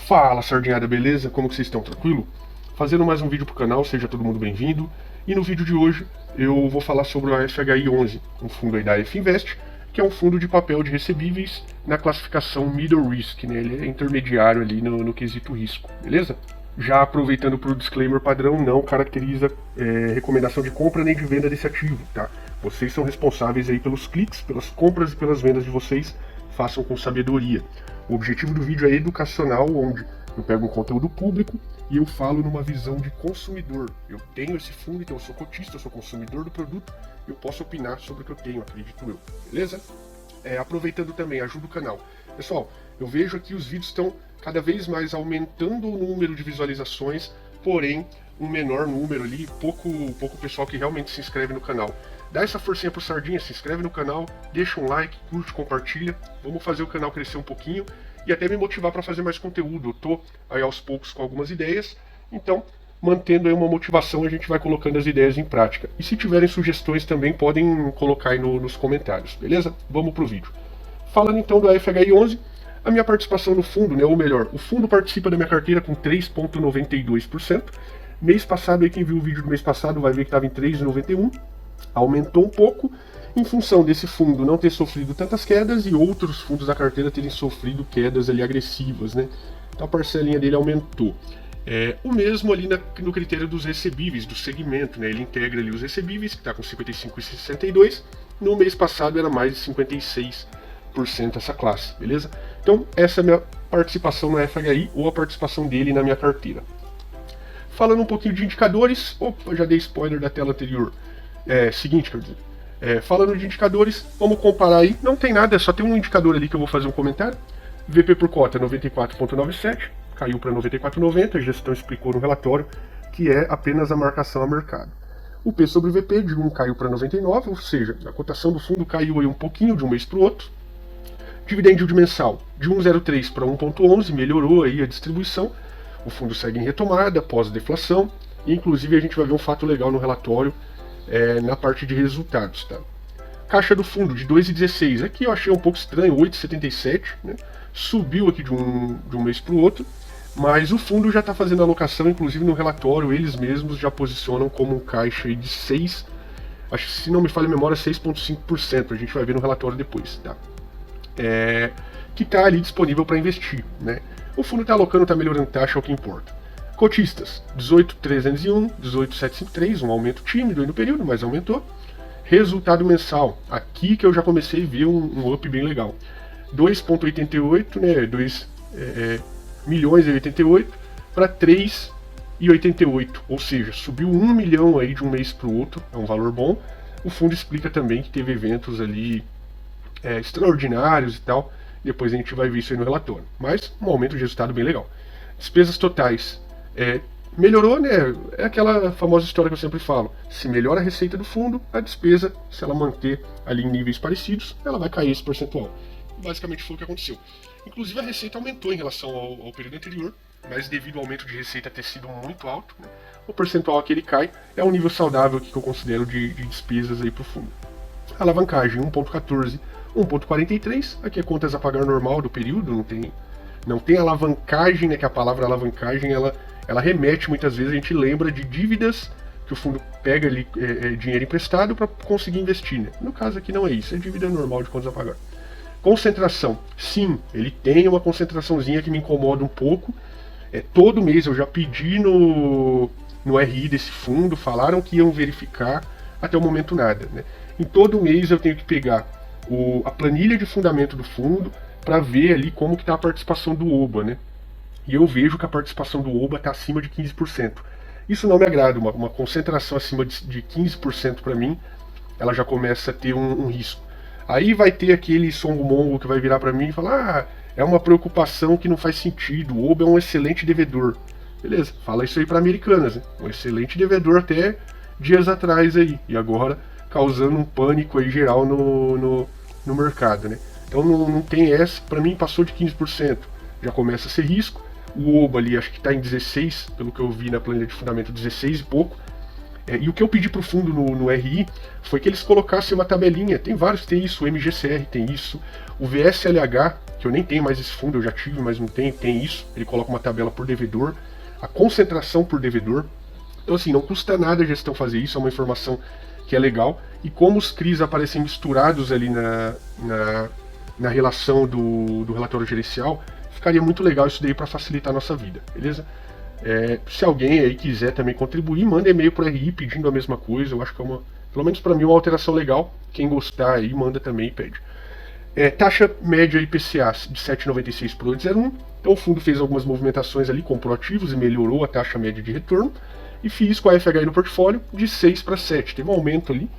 Fala, sardinhada, beleza? Como que vocês estão? Tranquilo? Fazendo mais um vídeo pro canal, seja todo mundo bem-vindo. E no vídeo de hoje eu vou falar sobre o FHI11, um fundo aí da F-Invest, que é um fundo de papel de recebíveis na classificação Middle Risk, né? Ele é intermediário ali no quesito risco, beleza? Já aproveitando para o disclaimer padrão, não caracteriza recomendação de compra nem de venda desse ativo, tá? Vocês são responsáveis aí pelos cliques, pelas compras e pelas vendas de vocês, façam com sabedoria. O objetivo do vídeo é educacional, onde eu pego um conteúdo público e eu falo numa visão de consumidor. Eu tenho esse fundo, então eu sou cotista, eu sou consumidor do produto, eu posso opinar sobre o que eu tenho, acredito eu, beleza? Aproveitando também, ajuda o canal. Pessoal, eu vejo aqui os vídeos estão cada vez mais aumentando o número de visualizações, porém um menor número ali, pouco pessoal que realmente se inscreve no canal. Dá essa forcinha pro Sardinha, se inscreve no canal, deixa um like, curte, compartilha. Vamos fazer o canal crescer um pouquinho e até me motivar para fazer mais conteúdo. Eu tô aí aos poucos com algumas ideias, então mantendo aí uma motivação a gente vai colocando as ideias em prática. E se tiverem sugestões também podem colocar aí nos comentários, beleza? Vamos pro vídeo. Falando então do FHI11, a minha participação no fundo, né, ou melhor, o fundo participa da minha carteira com 3,92%. Mês passado, aí quem viu o vídeo do mês passado vai ver que estava em 3,91%. Aumentou um pouco em função desse fundo não ter sofrido tantas quedas e outros fundos da carteira terem sofrido quedas ali agressivas, né? Então a parcelinha dele aumentou. O mesmo ali no critério dos recebíveis, do segmento, né? Ele integra ali os recebíveis, que está com 55,62. No mês passado era mais de 56% essa classe, beleza? Então essa é a minha participação na FHI ou a participação dele na minha carteira. Falando um pouquinho de indicadores, opa, já dei spoiler da tela anterior. Seguinte, quer dizer, falando de indicadores, vamos comparar aí, não tem nada, só tem um indicador ali que eu vou fazer um comentário. VP por cota 94,97, caiu para 94,90, a gestão explicou no relatório que é apenas a marcação a mercado. O P sobre VP de 1 caiu para 99, ou seja, a cotação do fundo caiu aí um pouquinho de um mês para o outro. Dividend yield mensal de 1,03 para 1,11, melhorou aí a distribuição. O fundo segue em retomada, pós-deflação, e inclusive a gente vai ver um fato legal no relatório, na parte de resultados, tá? Caixa do fundo de 2,16, aqui eu achei um pouco estranho, 8,77, né? Subiu aqui de um mês para o outro, mas o fundo já está fazendo alocação, inclusive no relatório eles mesmos já posicionam como um caixa aí de 6, acho que se não me falha a memória, 6,5%, a gente vai ver no relatório depois, tá? Que está ali disponível para investir, né? O fundo está alocando, está melhorando taxa, é o que importa. Cotistas, 18.301, 18.753, um aumento tímido aí no período, mas aumentou. Resultado mensal, aqui que eu já comecei a ver um up bem legal. 2,88, né, 2 milhões e 88 para 3,88, ou seja, subiu 1 milhão aí de um mês para o outro, é um valor bom. O fundo explica também que teve eventos ali extraordinários e tal, depois a gente vai ver isso aí no relatório. Mas um aumento de resultado bem legal. Despesas totais. Melhorou, né? É aquela famosa história que eu sempre falo. Se melhora a receita do fundo, a despesa, se ela manter ali em níveis parecidos, ela vai cair esse percentual. Basicamente foi o que aconteceu. Inclusive a receita aumentou em relação ao período anterior, mas devido ao aumento de receita ter sido muito alto, né, o percentual que ele cai é um nível saudável que eu considero de despesas aí para o fundo. Alavancagem 1,14, 1,43, aqui é contas a pagar normal do período, não tem alavancagem, né, que a palavra alavancagem ela remete muitas vezes, a gente lembra de dívidas que o fundo pega ali dinheiro emprestado para conseguir investir, né? No caso aqui não é isso, é dívida normal de contas a pagar. Concentração, sim, ele tem uma concentraçãozinha que me incomoda um pouco. Todo mês eu já pedi no RI desse fundo, falaram que iam verificar, até o momento nada, né? Em todo mês eu tenho que pegar a planilha de fundamento do fundo para ver ali como que está a participação do OBA, né? E eu vejo que a participação do OBA está acima de 15%. Isso não me agrada, uma concentração acima de 15% para mim, ela já começa a ter um risco. Aí vai ter aquele songo-mongo que vai virar para mim e falar: é uma preocupação que não faz sentido, o OBA é um excelente devedor. Beleza, fala isso aí para Americanas, né? Um excelente devedor até dias atrás aí, e agora causando um pânico aí geral no mercado, né? Então não tem essa, para mim passou de 15%, já começa a ser risco. O OBA ali acho que está em 16, pelo que eu vi na planilha de fundamento, 16 e pouco. E o que eu pedi para o fundo no RI foi que eles colocassem uma tabelinha. Tem vários que tem isso, o MGCR tem isso, o VSLH, que eu nem tenho mais esse fundo, eu já tive, mas não tem, tem isso. Ele coloca uma tabela por devedor, a concentração por devedor. Então assim, não custa nada a gestão fazer isso, é uma informação que é legal. E como os CRIs aparecem misturados ali na relação do relatório gerencial, ficaria muito legal isso daí para facilitar a nossa vida, beleza? Se alguém aí quiser também contribuir, manda e-mail para o RI pedindo a mesma coisa. Eu acho que é pelo menos para mim, uma alteração legal. Quem gostar aí, manda também e pede. Taxa média IPCA de 7,96 por 8,01. Então o fundo fez algumas movimentações ali, comprou ativos e melhorou a taxa média de retorno. E fiz com a FHI no portfólio de 6 para 7. Teve um aumento ali.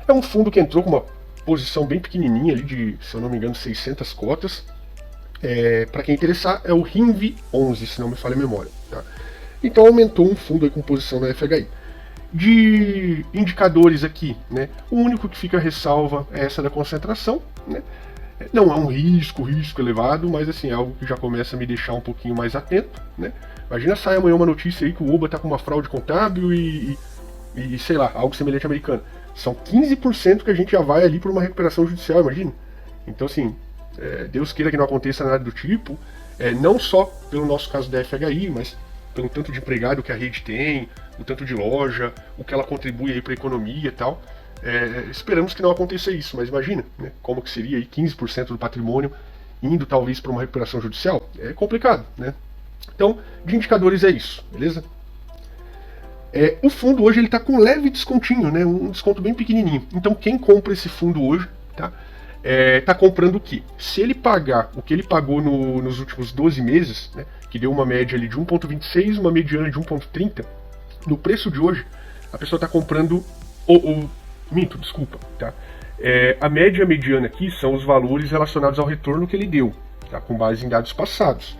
É um fundo que entrou com uma posição bem pequenininha ali de, se eu não me engano, 600 cotas. Para quem interessar, é o RINV 11, se não me falha a memória. Tá? Então aumentou um fundo aí com posição na FHI. De indicadores aqui, né, o único que fica ressalva é essa da concentração. Né? Não é um risco elevado, mas assim, é algo que já começa a me deixar um pouquinho mais atento. Né? Imagina sair amanhã uma notícia aí que o Oba está com uma fraude contábil e sei lá, algo semelhante americano. São 15% que a gente já vai ali por uma recuperação judicial, imagina. Então assim, Deus queira que não aconteça nada do tipo, não só pelo nosso caso da FHI, mas pelo tanto de empregado que a rede tem, o tanto de loja, o que ela contribui aí para a economia e tal. Esperamos que não aconteça isso, mas imagina, né, como que seria aí 15% do patrimônio indo talvez para uma recuperação judicial. É complicado, né? Então, de indicadores é isso, beleza? O fundo hoje ele está com um leve descontinho, né, um desconto bem pequenininho. Então quem compra esse fundo hoje, tá? Tá comprando o quê? Se ele pagar o que ele pagou nos últimos 12 meses, né, que deu uma média ali de 1,26, uma mediana de 1,30, no preço de hoje, a pessoa está comprando minto, desculpa, tá? A média e a mediana aqui são os valores relacionados ao retorno que ele deu, tá? Com base em dados passados.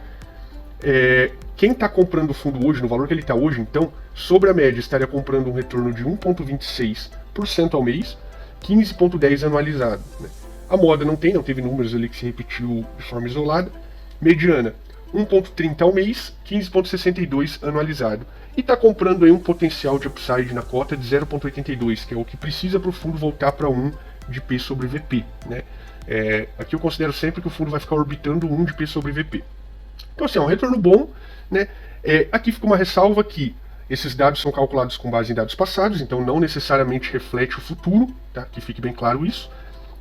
Quem está comprando o fundo hoje, no valor que ele está hoje, então, sobre a média, estaria comprando um retorno de 1,26% ao mês, 15,10% anualizado. Né? A moda não teve números ali que se repetiu de forma isolada. Mediana, 1,30 ao mês, 15,62 anualizado. E está comprando aí um potencial de upside na cota de 0,82, que é o que precisa para o fundo voltar para 1 de P sobre VP. Né? Aqui eu considero sempre que o fundo vai ficar orbitando 1 de P sobre VP. Então assim, é um retorno bom. Né? Aqui fica uma ressalva que esses dados são calculados com base em dados passados, então não necessariamente reflete o futuro, tá? Que fique bem claro isso.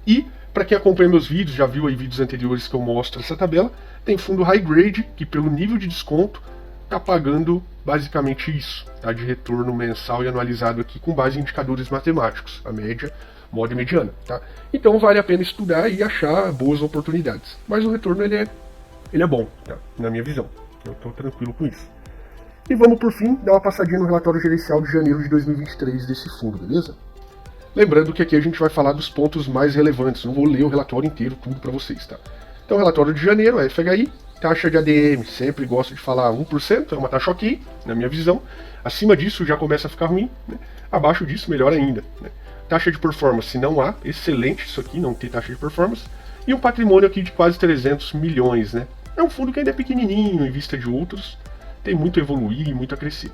E para quem acompanha meus vídeos, já viu aí vídeos anteriores que eu mostro essa tabela, tem fundo high grade, que pelo nível de desconto está pagando basicamente isso, tá? De retorno mensal e anualizado aqui com base em indicadores matemáticos, a média, moda e mediana. Tá? Então vale a pena estudar e achar boas oportunidades. Mas o retorno ele é bom, tá? Na minha visão. Eu estou tranquilo com isso. E vamos por fim dar uma passadinha no relatório gerencial de janeiro de 2023 desse fundo, beleza? Lembrando que aqui a gente vai falar dos pontos mais relevantes, não vou ler o relatório inteiro, tudo para vocês, tá? Então, relatório de janeiro, a FHI, taxa de ADM, sempre gosto de falar 1%, é uma taxa ok, na minha visão. Acima disso já começa a ficar ruim, né? Abaixo disso, melhor ainda. Né? Taxa de performance não há, excelente isso aqui, não tem taxa de performance. E um patrimônio aqui de quase 300 milhões, né? É um fundo que ainda é pequenininho em vista de outros, tem muito a evoluir e muito a crescer.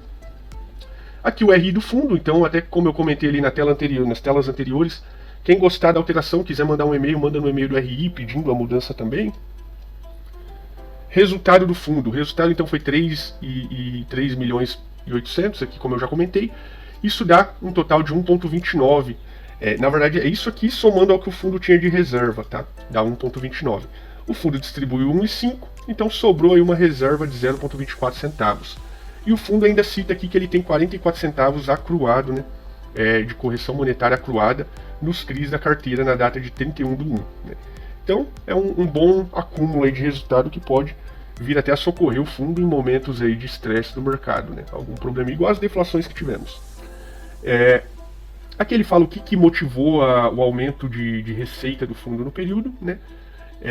Aqui o RI do fundo, então, até como eu comentei ali na tela anterior, nas telas anteriores, quem gostar da alteração, quiser mandar um e-mail, manda no e-mail do RI pedindo a mudança também. Resultado do fundo, o resultado então foi 3 milhões e 800, aqui como eu já comentei. Isso dá um total de 1,29. Na verdade é isso aqui somando ao que o fundo tinha de reserva, tá? Dá 1,29. O fundo distribuiu 1,5, então sobrou aí uma reserva de 0,24 centavos. E o fundo ainda cita aqui que ele tem 44 centavos acruado, né, de correção monetária acruada nos CRIs da carteira na data de 31/1. Né. Então é um bom acúmulo aí de resultado que pode vir até a socorrer o fundo em momentos aí de estresse do mercado, né, algum problema igual as deflações que tivemos. Aqui ele fala o que motivou o aumento de receita do fundo no período, né?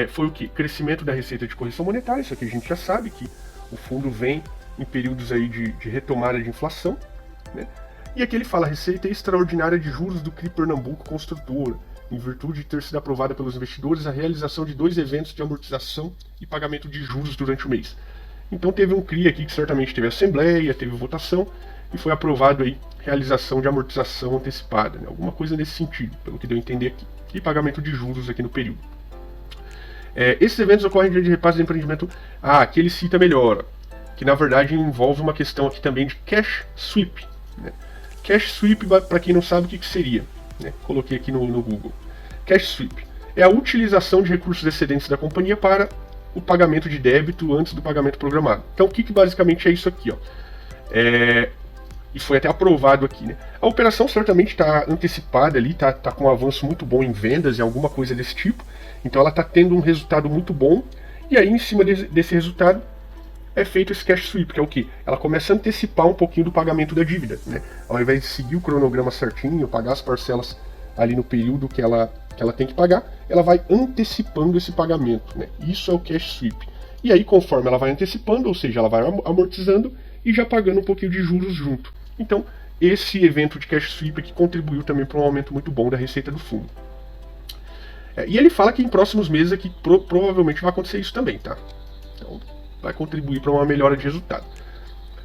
Foi o que? Crescimento da receita de correção monetária, isso aqui a gente já sabe que o fundo vem em períodos aí de retomada de inflação, né? E aqui ele fala receita extraordinária de juros do CRI Pernambuco Construtora, em virtude de ter sido aprovada pelos investidores a realização de 2 eventos de amortização e pagamento de juros durante o mês. Então teve um CRI aqui que certamente teve assembleia, teve votação, e foi aprovado aí realização de amortização antecipada, né? Alguma coisa nesse sentido, pelo que deu a entender aqui, e pagamento de juros aqui no período. Esses eventos ocorrem diante de repasse de empreendimento. Aqui ele cita melhor, que na verdade envolve uma questão aqui também de cash sweep, né? Cash sweep, para quem não sabe o que seria, né? Coloquei aqui no Google. Cash sweep é a utilização de recursos excedentes da companhia para o pagamento de débito antes do pagamento programado. Então o que basicamente é isso aqui, ó? E foi até aprovado aqui, né? A operação certamente está antecipada ali, tá com um avanço muito bom em vendas e alguma coisa desse tipo. Então ela está tendo um resultado muito bom. E aí, em cima desse resultado, é feito esse cash sweep, que é o quê? Ela começa a antecipar um pouquinho do pagamento da dívida, né? Ao invés de seguir o cronograma certinho, pagar as parcelas ali no período que ela tem que pagar, ela vai antecipando esse pagamento, né? Isso é o cash sweep. E aí, conforme ela vai antecipando, ou seja, ela vai amortizando e já pagando um pouquinho de juros junto. Então, esse evento de cash sweep aqui contribuiu também para um aumento muito bom da receita do fundo. E ele fala que em próximos meses aqui provavelmente vai acontecer isso também, tá? Então, vai contribuir para uma melhora de resultado.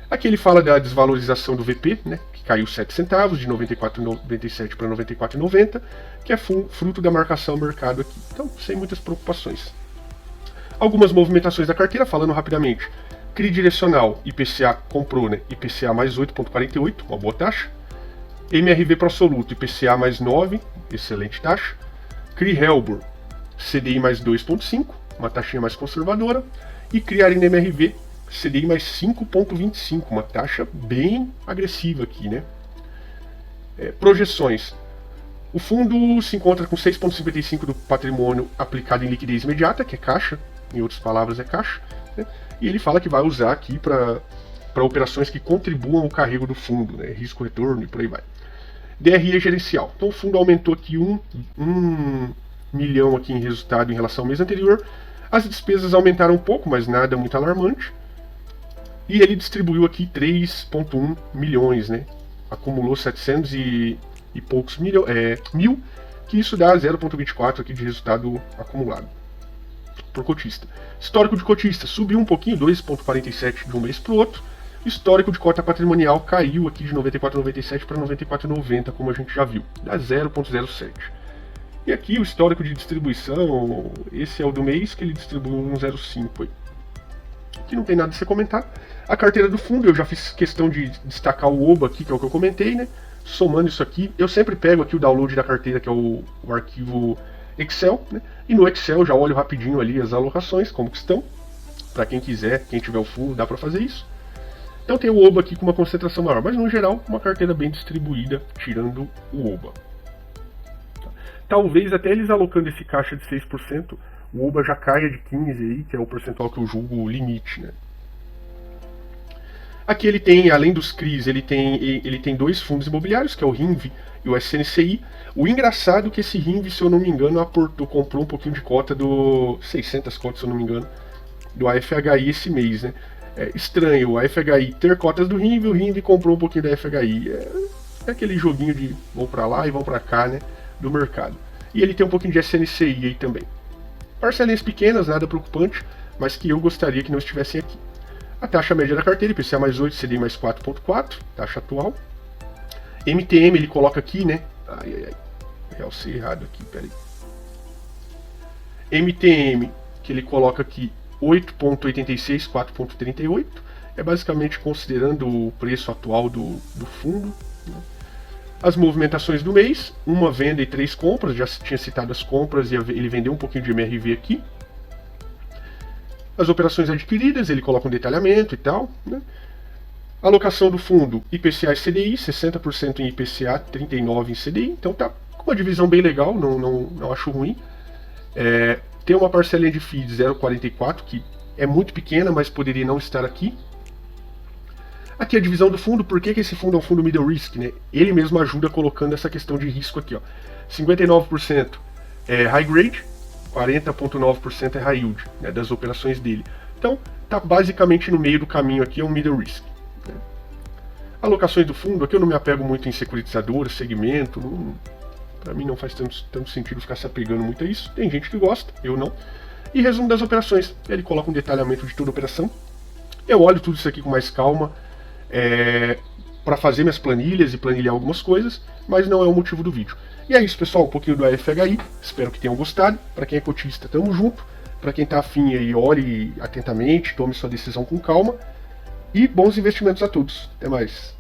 Aqui ele fala da desvalorização do VP, né, que caiu 7 centavos, de 94,97 para 94,90, que é fruto da marcação ao mercado aqui. Então, sem muitas preocupações. Algumas movimentações da carteira, falando rapidamente. CRI direcional, IPCA comprou, né? IPCA mais 8,48, uma boa taxa. MRV pro absoluto, IPCA mais 9, excelente taxa. CRI Helbor, CDI mais 2,5, uma taxinha mais conservadora. E CRI Arena MRV, CDI mais 5,25, uma taxa bem agressiva aqui, né? Projeções. O fundo se encontra com 6,55 do patrimônio aplicado em liquidez imediata, que é caixa, em outras palavras é caixa, né? E ele fala que vai usar aqui para operações que contribuam ao carrego do fundo, né? Risco-retorno e por aí vai. DRE gerencial. Então o fundo aumentou aqui 1 milhão aqui em resultado em relação ao mês anterior. As despesas aumentaram um pouco, mas nada muito alarmante. E ele distribuiu aqui 3,1 milhões, né? Acumulou 700 e poucos mil, que isso dá 0,24 aqui de resultado acumulado por cotista. Histórico de cotista subiu um pouquinho, 2,47 de um mês para o outro. Histórico de cota patrimonial caiu aqui de 94,97 para 94,90, como a gente já viu, dá 0,07. E aqui o histórico de distribuição, esse é o do mês que ele distribuiu um 0,5 aí. Aqui não tem nada a ser comentado. A carteira do fundo, eu já fiz questão de destacar o OBA aqui, que é o que eu comentei, né? Somando isso aqui, eu sempre pego aqui o download da carteira, que é o arquivo Excel, né? E no Excel já olho rapidinho ali as alocações, como que estão. Para quem quiser, quem tiver o fundo, dá para fazer isso. Então tem o OBA aqui com uma concentração maior, mas no geral, uma carteira bem distribuída, tirando o OBA. Talvez até eles alocando esse caixa de 6%, o OBA já caia de 15% aí, que é o percentual que eu julgo o limite, né? Aqui ele tem, além dos CRIs, ele tem dois fundos imobiliários, que é o RINV e o SNCI. O engraçado é que esse RINV, se eu não me engano, comprou um pouquinho de cota 600 cotas, se eu não me engano, do AFHI esse mês, né? É estranho o AFHI ter cotas do RINV, o RINV comprou um pouquinho da AFHI. É aquele joguinho de vão pra lá e vão pra cá, né? Do mercado. E ele tem um pouquinho de SNCI aí também. Parcelinhas pequenas, nada preocupante, mas que eu gostaria que não estivessem aqui. A taxa média da carteira, IPCA mais 8, CDI mais 4,4, taxa atual. MTM ele coloca aqui, né? Realcei errado aqui, peraí. MTM, que ele coloca aqui 8,86, 4,38. É basicamente considerando o preço atual do fundo, né? As movimentações do mês, uma venda e 3 compras, já tinha citado as compras e ele vendeu um pouquinho de MRV aqui. As operações adquiridas, ele coloca um detalhamento e tal, né? Alocação do fundo, IPCA e CDI, 60% em IPCA, 39% em CDI, então tá com uma divisão bem legal, não acho ruim. Tem uma parcelinha de FII de 0,44, que é muito pequena, mas poderia não estar aqui. Aqui a divisão do fundo, por que esse fundo é um fundo middle risk, né? Ele mesmo ajuda colocando essa questão de risco aqui, ó. 59% é high grade, 40,9% é high yield, né, das operações dele. Então, tá basicamente no meio do caminho aqui, é um middle risk, né? Alocações do fundo, aqui eu não me apego muito em securitizador, segmento, para mim não faz tanto sentido ficar se apegando muito a isso. Tem gente que gosta, eu não. E resumo das operações, ele coloca um detalhamento de toda a operação. Eu olho tudo isso aqui com mais calma. para fazer minhas planilhas e planilhar algumas coisas, mas não é o motivo do vídeo. E é isso, pessoal, um pouquinho do AFHI, espero que tenham gostado. Para quem é cotista, tamo junto. Para quem tá afim aí, olhe atentamente, tome sua decisão com calma. E bons investimentos a todos. Até mais.